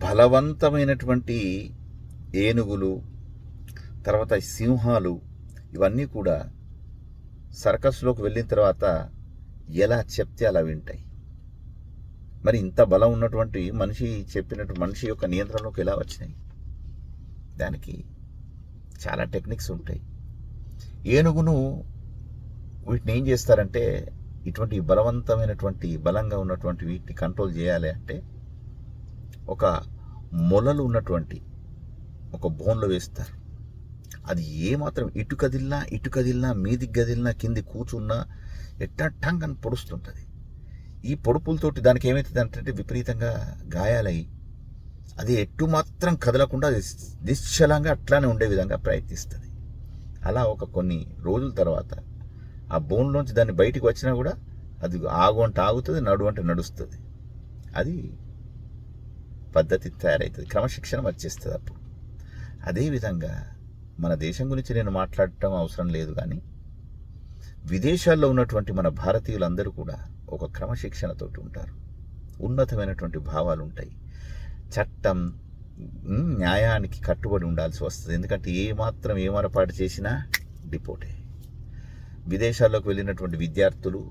బలవంతమైనటువంటి ఏనుగులు, తర్వాత సింహాలు, ఇవన్నీ కూడా సర్కస్లోకి వెళ్ళిన తర్వాత ఎలా చెప్తే అలా వింటాయి. మరి ఇంత బలం ఉన్నటువంటి మనిషి యొక్క నియంత్రణలోకి ఎలా వచ్చినాయి? దానికి చాలా టెక్నిక్స్ ఉంటాయి. ఏనుగును వీటిని ఏం చేస్తారంటే, ఇటువంటి బలవంతమైనటువంటి బలంగా ఉన్నటువంటి వీటిని కంట్రోల్ చేయాలి అంటే ఒక మొలలు ఉన్నటువంటి ఒక బోన్లో వేస్తారు. అది ఏమాత్రం ఇటు కదిలినా మీదికి కదిలినా కింది కూర్చున్నా ఎట్టా టంగ్ అని పొడుస్తుంటుంది. ఈ పొడుపులతోటి దానికి ఏమవుతుంది అంటే విపరీతంగా గాయాలయ్యి అది ఎట్టు మాత్రం కదలకుండా నిశ్చలంగా అట్లానే ఉండే విధంగా ప్రయత్నిస్తుంది. అలా కొన్ని రోజుల తర్వాత ఆ బోన్లోంచి దాన్ని బయటికి వచ్చినా కూడా అది ఆగు అంటే ఆగుతుంది, నడు అంటే నడుస్తుంది. అది పద్ధతి తయారవుతుంది, క్రమశిక్షణ వచ్చేస్తుంది అప్పుడు. అదేవిధంగా మన దేశం గురించి నేను మాట్లాడటం అవసరం లేదు, కానీ విదేశాల్లో ఉన్నటువంటి మన భారతీయులందరూ కూడా ఒక క్రమశిక్షణతోటి ఉంటారు. ఉన్నతమైనటువంటి భావాలు ఉంటాయి. చట్టం, న్యాయానికి కట్టుబడి ఉండాల్సి వస్తుంది. ఎందుకంటే ఏమరపాటు చేసినా డిపోటే. విదేశాల్లోకి వెళ్ళినటువంటి విద్యార్థులు,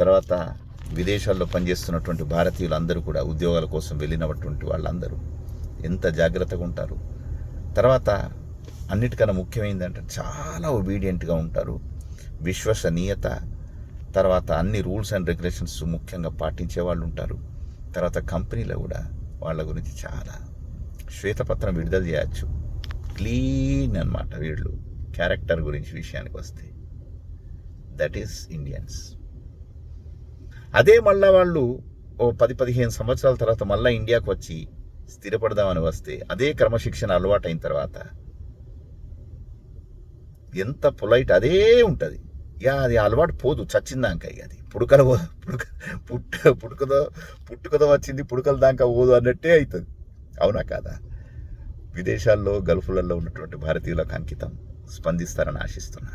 తర్వాత విదేశాల్లో పనిచేస్తున్నటువంటి భారతీయులందరూ కూడా ఉద్యోగాల కోసం వెళ్ళినటువంటి వాళ్ళందరూ ఎంత జాగ్రత్తగా ఉంటారు. తర్వాత అన్నిటికన్నా ముఖ్యమైనదంటే చాలా ఒబీడియంట్గా ఉంటారు. విశ్వసనీయత, తర్వాత అన్ని రూల్స్ అండ్ రెగ్యులేషన్స్ ముఖ్యంగా పాటించే వాళ్ళు ఉంటారు. తర్వాత కంపెనీలో కూడా వాళ్ళ గురించి చాలా శ్వేతపత్రం విడుదల చేయొచ్చు. క్లీన్ అన్నమాట వీళ్ళు క్యారెక్టర్ గురించి విషయానికి వస్తే. That is Indians. అదే మళ్ళా వాళ్ళు 10-15 సంవత్సరాల తర్వాత మళ్ళీ ఇండియాకు వచ్చి స్థిరపడదామని వస్తే అదే క్రమశిక్షణ అలవాటైన తర్వాత ఎంత పొలైట్ అదే ఉంటుంది. అది అలవాటు పోదు, చచ్చిందాక. అది పుట్టుకదో వచ్చింది, పుడకల దాకా పోదు అన్నట్టే అవుతుంది. అవునా కాదా? విదేశాల్లో, గల్ఫ్లలో ఉన్నటువంటి భారతీయులకు అంకితం. స్పందిస్తారని ఆశిస్తున్నా.